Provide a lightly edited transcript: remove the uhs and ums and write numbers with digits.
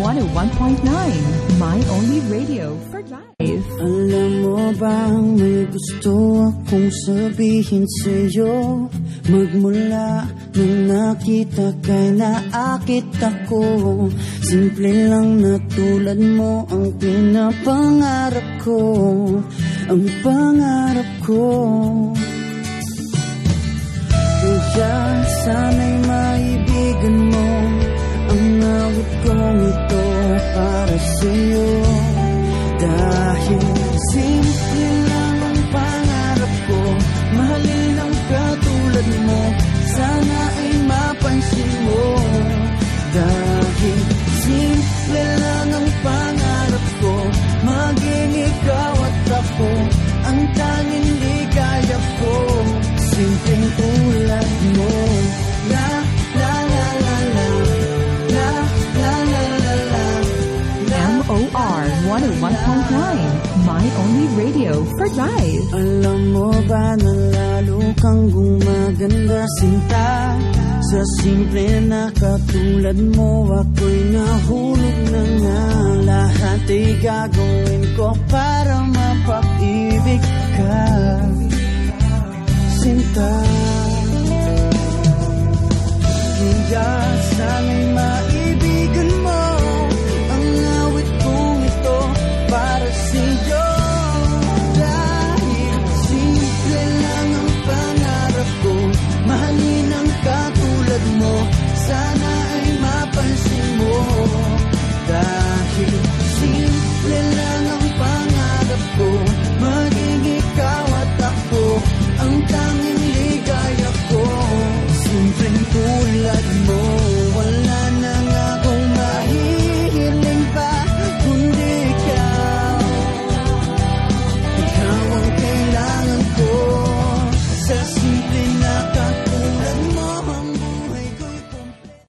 101.9, My Only Radio for Life. Alam mo bang may gusto akong sabihin sa'yo? Magmula nung nakita kay naakit ako. Simple lang na tulad mo ang pinapangarap ko. Ang pangarap ko. Kaya sana'y maibigan mo ang awit kong ito para sa'yo. Dahil simple lang ang pangarap ko, mahalin ang katulad mo, sana ay mapansin mo. Dahil simple lang ang pangarap ko, maging ikaw at ako, ang tanging ligaya ko. Simpleng tulad mo. La la la la la, la la la la la, MOR 101.9, My Only Radio for Life. Alam mo ba na lalo kang gumaganda, sinta? Sa simple na katulad mo, ako'y nahulog na nga. Lahat ay gagawin ko para mapag-ibig ka, sinta. Kaya sana'y